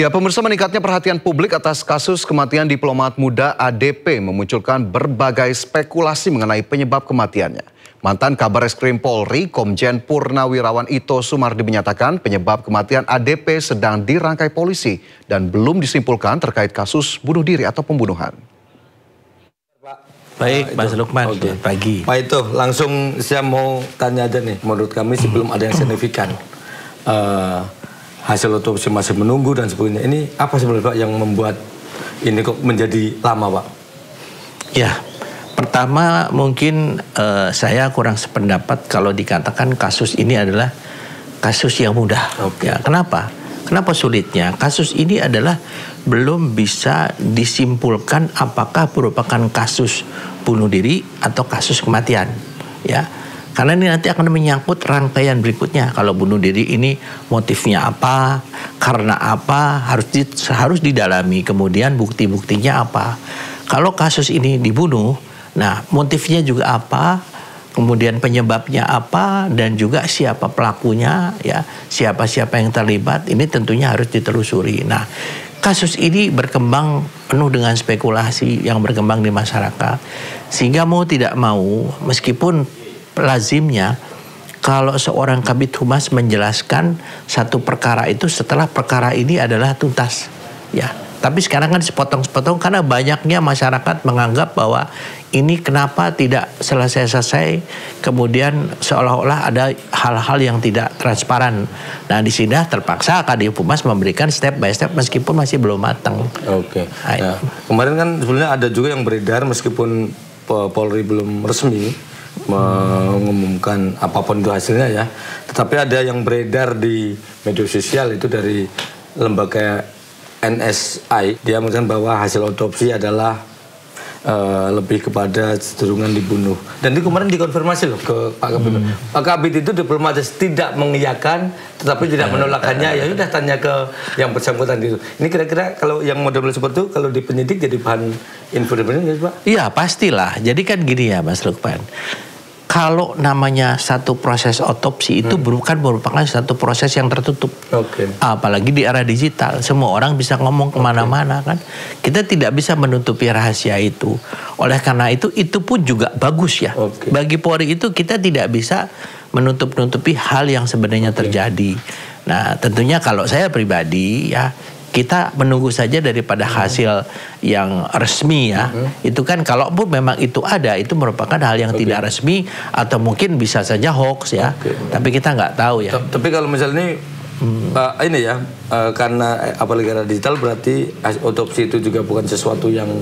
Ya, pemirsa, meningkatnya perhatian publik atas kasus kematian diplomat muda ADP memunculkan berbagai spekulasi mengenai penyebab kematiannya. Mantan Kabar Eskrim Polri, Komjen Purnawirawan Ito Sumardi menyatakan penyebab kematian ADP sedang dirangkai polisi dan belum disimpulkan terkait kasus bunuh diri atau pembunuhan. Baik, Mas Lukman, Oke. pagi. Pak itu langsung saya mau tanya aja nih, menurut kami sebelum ada yang signifikan. Hasil otopsi masih menunggu dan sebagainya. Ini apa sebenarnya Pak yang membuat ini kok menjadi lama Pak? Ya, pertama mungkin saya kurang sependapat kalau dikatakan kasus ini adalah kasus yang mudah. Oke. Ya, kenapa? Kenapa sulitnya? Kasus ini adalah belum bisa disimpulkan apakah merupakan kasus bunuh diri atau kasus kematian. Ya. Karena ini nanti akan menyangkut rangkaian berikutnya. Kalau bunuh diri ini motifnya apa, karena apa, harus didalami. Kemudian bukti-buktinya apa. Kalau kasus ini dibunuh, nah motifnya juga apa, kemudian penyebabnya apa, dan juga siapa pelakunya, ya, siapa-siapa yang terlibat. Ini tentunya harus ditelusuri. Nah, kasus ini berkembang penuh dengan spekulasi yang berkembang di masyarakat. Sehingga mau tidak mau, meskipun lazimnya kalau seorang Kabid Humas menjelaskan satu perkara itu setelah perkara ini adalah tuntas, ya. Tapi sekarang kan sepotong-sepotong karena banyaknya masyarakat menganggap bahwa ini kenapa tidak selesai-selesai, kemudian seolah-olah ada hal-hal yang tidak transparan. Nah, di sini terpaksa Kabid Humas memberikan step by step meskipun masih belum matang. Oke. Nah, kemarin kan sebenarnya ada juga yang beredar meskipun Polri belum resmi mengumumkan apapun itu hasilnya ya, tetapi ada yang beredar di media sosial itu dari lembaga NSI. Dia mengatakan bahwa hasil otopsi adalah lebih kepada cenderungan dibunuh. Dan itu kemarin dikonfirmasi loh ke Pak Kabid. Pak Kabid itu diplomatis tidak mengiyakan, tetapi tidak menolakkannya. Ya sudah tanya ke yang bersangkutan itu. Ini kira-kira kalau yang model seperti itu, kalau di penyidik jadi bahan info independen ya Pak? Iya pastilah. Jadi kan gini ya Mas Lukman. Kalau namanya satu proses otopsi itu bukan merupakan satu proses yang tertutup. Oke. Apalagi di era digital, semua orang bisa ngomong kemana-mana kan. Kita tidak bisa menutupi rahasia itu. Oleh karena itu pun juga bagus ya. Oke. Bagi Polri itu kita tidak bisa menutup-nutupi hal yang sebenarnya terjadi. Nah tentunya kalau saya pribadi ya, kita menunggu saja daripada hasil yang resmi ya. Itu kan kalaupun memang itu ada, itu merupakan hal yang tidak resmi atau mungkin bisa saja hoax ya. Tapi kita nggak tahu ya. Tapi kalau misalnya ini ya, karena apalagi era digital berarti otopsi itu juga bukan sesuatu yang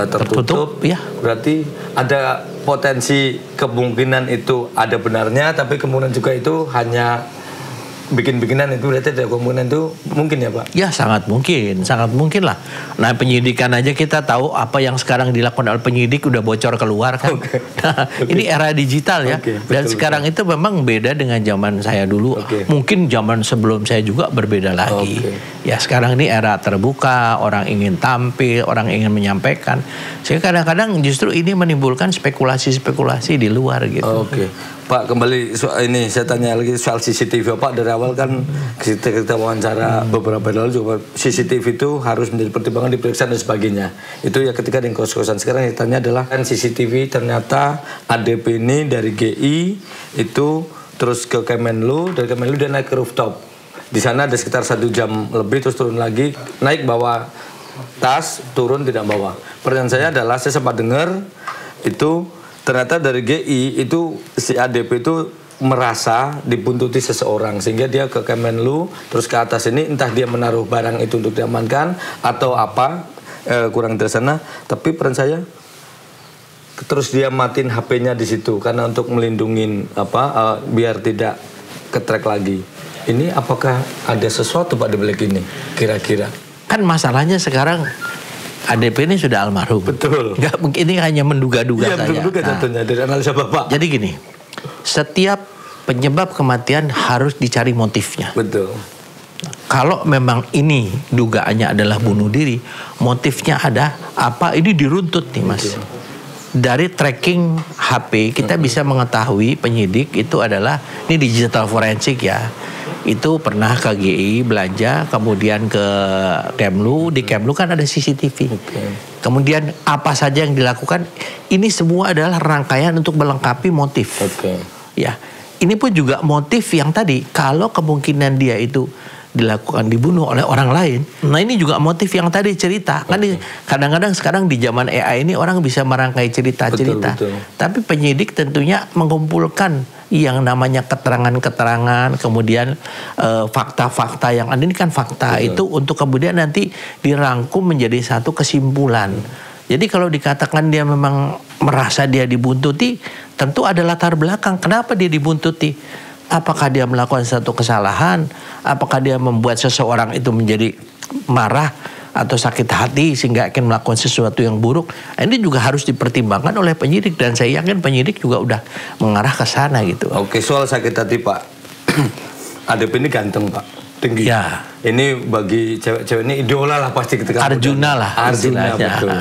tertutup ya. Berarti ada potensi kemungkinan itu ada benarnya, tapi kemudian juga itu hanya bikin-bikinan, itu berarti ada kemungkinan itu mungkin ya Pak? Ya sangat mungkin lah. Nah penyidikan aja kita tahu apa yang sekarang dilakukan oleh penyidik udah bocor keluar kan. Nah, ini era digital ya. Dan sekarang itu memang beda dengan zaman saya dulu. Mungkin zaman sebelum saya juga berbeda lagi. Ya sekarang ini era terbuka, orang ingin tampil, orang ingin menyampaikan. Sehingga kadang-kadang justru ini menimbulkan spekulasi-spekulasi di luar gitu. Pak, kembali soal ini saya tanya lagi soal CCTV. Pak, dari awal kan kita wawancara beberapa hari lalu juga CCTV itu harus menjadi pertimbangan diperiksa dan sebagainya. Itu ya ketika di kos-kosan. Sekarang yang ditanya adalah kan CCTV ternyata ADP ini dari GI itu terus ke Kemenlu, dari Kemenlu dia naik ke rooftop. Di sana ada sekitar 1 jam lebih terus turun lagi, naik bawa tas, turun tidak bawa. Pertanyaan saya adalah saya sempat dengar itu ternyata dari GI itu si ADP itu merasa dibuntuti seseorang sehingga dia ke Kemenlu terus ke atas ini entah dia menaruh barang itu untuk diamankan atau apa kurang dari sana. Tapi peran saya terus dia matiin HP-nya di situ karena untuk melindungi biar tidak ketrack lagi. Ini apakah ada sesuatu Pak di balik ini kira-kira? Kan masalahnya sekarang ADP ini sudah almarhum. Betul. Nggak mungkin, ini hanya menduga-duga saja. Menduga tentunya dari analisa Bapak. Jadi gini, setiap penyebab kematian harus dicari motifnya. Betul. Kalau memang ini dugaannya adalah bunuh diri, motifnya ada apa? Ini diruntut nih Mas. Dari tracking HP kita bisa mengetahui penyidik itu adalah ini digital forensik ya. itu pernah ke GI belanja, kemudian ke Kemlu. Di Kemlu kan ada CCTV. Kemudian apa saja yang dilakukan, ini semua adalah rangkaian untuk melengkapi motif. Ya, ini pun juga motif yang tadi, kalau kemungkinan dia itu dilakukan dibunuh oleh orang lain. Nah ini juga motif yang tadi cerita. Kan kadang-kadang sekarang di zaman AI ini orang bisa merangkai cerita-cerita. Tapi penyidik tentunya mengumpulkan yang namanya keterangan-keterangan, kemudian fakta-fakta yang ada ini kan fakta itu untuk kemudian nanti dirangkum menjadi satu kesimpulan. Jadi kalau dikatakan dia memang merasa dia dibuntuti, tentu ada latar belakang kenapa dia dibuntuti. Apakah dia melakukan satu kesalahan? Apakah dia membuat seseorang itu menjadi marah atau sakit hati sehingga akan melakukan sesuatu yang buruk? Ini juga harus dipertimbangkan oleh penyidik dan saya yakin penyidik juga udah mengarah ke sana gitu. Oke, soal sakit hati Pak, ADP ini ganteng Pak, tinggi. Ya. Ini bagi cewek-cewek ini idola lah pasti ketika Arjuna lah. Arjuna betul.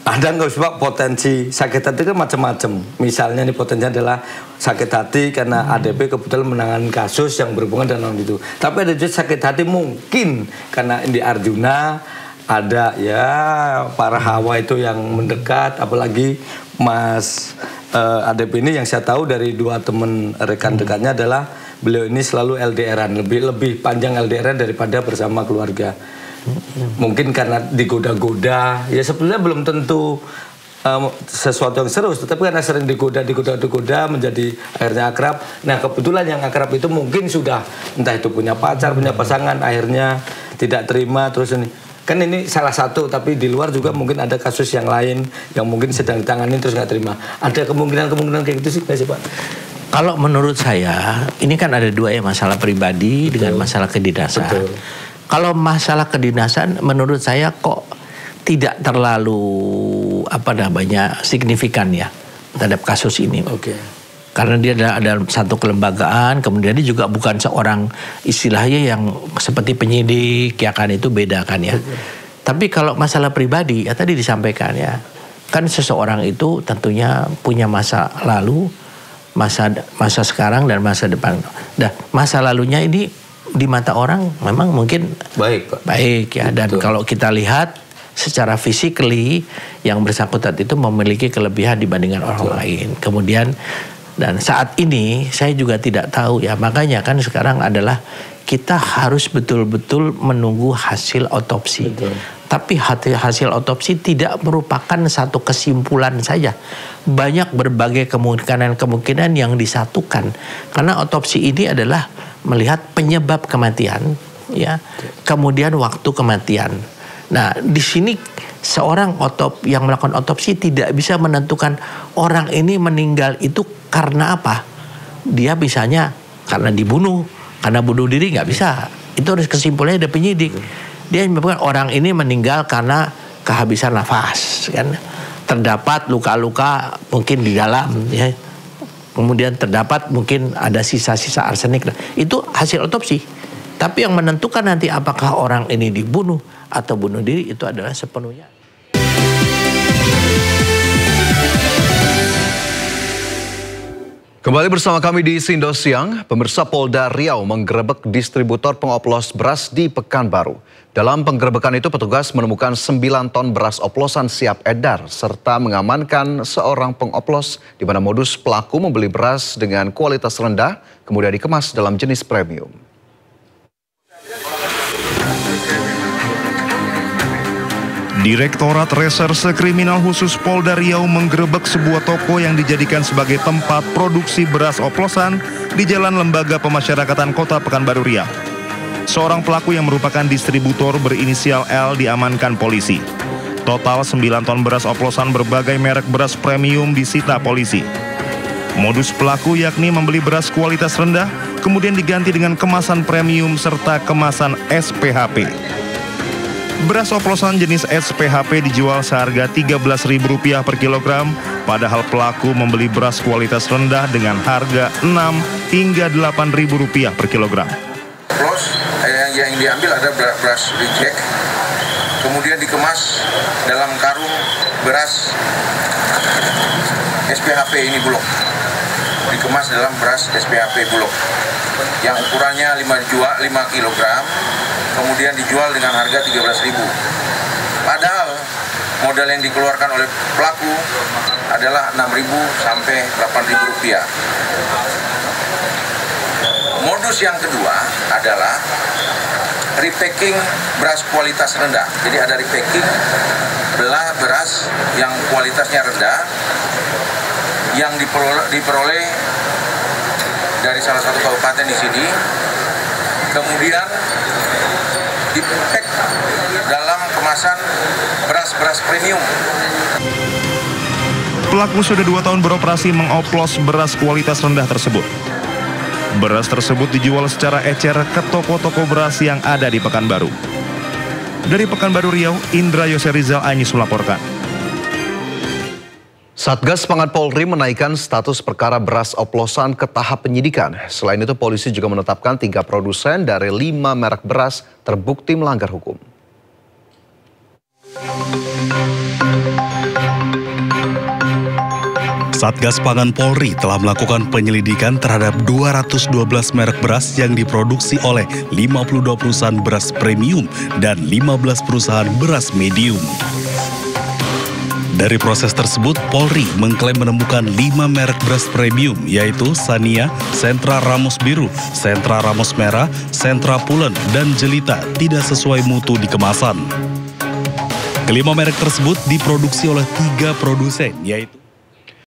Ada nggak sih Pak potensi sakit hati kan macam-macam. Misalnya nih potensinya adalah sakit hati karena ADP kebetulan menangani kasus yang berhubungan dengan itu. Tapi ada juga sakit hati mungkin karena di Arjuna ada ya para hawa itu yang mendekat, apalagi Mas ADP ini yang saya tahu dari dua teman rekan dekatnya adalah beliau ini selalu LDRan, lebih panjang LDRan daripada bersama keluarga. Mungkin karena digoda-goda, ya sebenarnya belum tentu sesuatu yang serius, tetapi karena sering digoda menjadi akhirnya akrab. Nah kebetulan yang akrab itu mungkin sudah entah itu punya pacar, punya pasangan, akhirnya tidak terima terus ini. Kan ini salah satu, tapi di luar juga mungkin ada kasus yang lain yang mungkin sedang ditangani terus nggak terima. Ada kemungkinan kayak gitu sih nggak sih Pak? Kalau menurut saya, ini kan ada dua ya, masalah pribadi dengan masalah kedinasan. Betul. Kalau masalah kedinasan, menurut saya kok tidak terlalu signifikan ya terhadap kasus ini. Karena dia ada satu kelembagaan, kemudian dia juga bukan seorang istilahnya yang seperti penyidik, ya kan itu beda kan ya. Tapi kalau masalah pribadi, ya tadi disampaikan ya, kan seseorang itu tentunya punya masa lalu, masa sekarang dan masa depan. Nah, masa lalunya ini di mata orang memang mungkin baik Pak. Baik ya. Dan kalau kita lihat secara physically yang bersangkutan itu memiliki kelebihan dibandingkan orang lain. Kemudian dan saat ini saya juga tidak tahu ya, makanya kan sekarang adalah kita harus betul-betul menunggu hasil otopsi. Tapi hasil otopsi tidak merupakan satu kesimpulan saja. Banyak berbagai kemungkinan yang disatukan. Karena otopsi ini adalah melihat penyebab kematian, ya, kemudian waktu kematian. Nah, di sini seorang yang melakukan otopsi tidak bisa menentukan orang ini meninggal itu karena apa. Dia bisanya karena dibunuh, karena bunuh diri nggak bisa. Itu harus kesimpulannya dari penyidik. Dia menyebutkan orang ini meninggal karena kehabisan nafas, kan. Terdapat luka-luka mungkin di dalam, ya. Kemudian terdapat mungkin ada sisa-sisa arsenik. Itu hasil otopsi. Tapi yang menentukan nanti apakah orang ini dibunuh atau bunuh diri itu adalah sepenuhnya. Kembali bersama kami di Sindo Siang, pemirsa Polda Riau menggerebek distributor pengoplos beras di Pekanbaru. Dalam penggerebekan itu petugas menemukan 9 ton beras oplosan siap edar serta mengamankan seorang pengoplos di mana modus pelaku membeli beras dengan kualitas rendah kemudian dikemas dalam jenis premium. Direktorat Reserse Kriminal Khusus Polda Riau menggerebek sebuah toko yang dijadikan sebagai tempat produksi beras oplosan di Jalan Lembaga Pemasyarakatan Kota Pekanbaru Riau. Seorang pelaku yang merupakan distributor berinisial L diamankan polisi. Total 9 ton beras oplosan berbagai merek beras premium disita polisi. Modus pelaku yakni membeli beras kualitas rendah, kemudian diganti dengan kemasan premium serta kemasan SPHP. Beras oplosan jenis SPHP dijual seharga Rp13.000 per kilogram, padahal pelaku membeli beras kualitas rendah dengan harga Rp6 hingga Rp8.000 per kilogram. Yang diambil ada beras reject, kemudian dikemas dalam karung beras SPHP ini bulog. dikemas dalam beras SPAP Bulog yang ukurannya 5 kg, kemudian dijual dengan harga 13.000. Padahal modal yang dikeluarkan oleh pelaku adalah 6.000 sampai 8.000 rupiah. Modus yang kedua adalah repacking beras kualitas rendah. Jadi ada repacking beras yang kualitasnya rendah yang diperoleh dari salah satu kabupaten di sini, kemudian dipack dalam kemasan beras premium. Pelaku sudah 2 tahun beroperasi mengoplos beras kualitas rendah tersebut. Beras tersebut dijual secara ecer ke toko-toko beras yang ada di Pekanbaru. Dari Pekanbaru Riau, Indra Yose Rizal Anyis melaporkan. Satgas Pangan Polri menaikkan status perkara beras oplosan ke tahap penyidikan. Selain itu, polisi juga menetapkan 3 produsen dari 5 merek beras terbukti melanggar hukum. Satgas Pangan Polri telah melakukan penyelidikan terhadap 212 merek beras yang diproduksi oleh 52 perusahaan beras premium dan 15 perusahaan beras medium. Dari proses tersebut, Polri mengklaim menemukan 5 merek beras premium, yaitu Sania, Sentra Ramos Biru, Sentra Ramos Merah, Sentra Pulen, dan Jelita tidak sesuai mutu di kemasan. Kelima merek tersebut diproduksi oleh 3 produsen, yaitu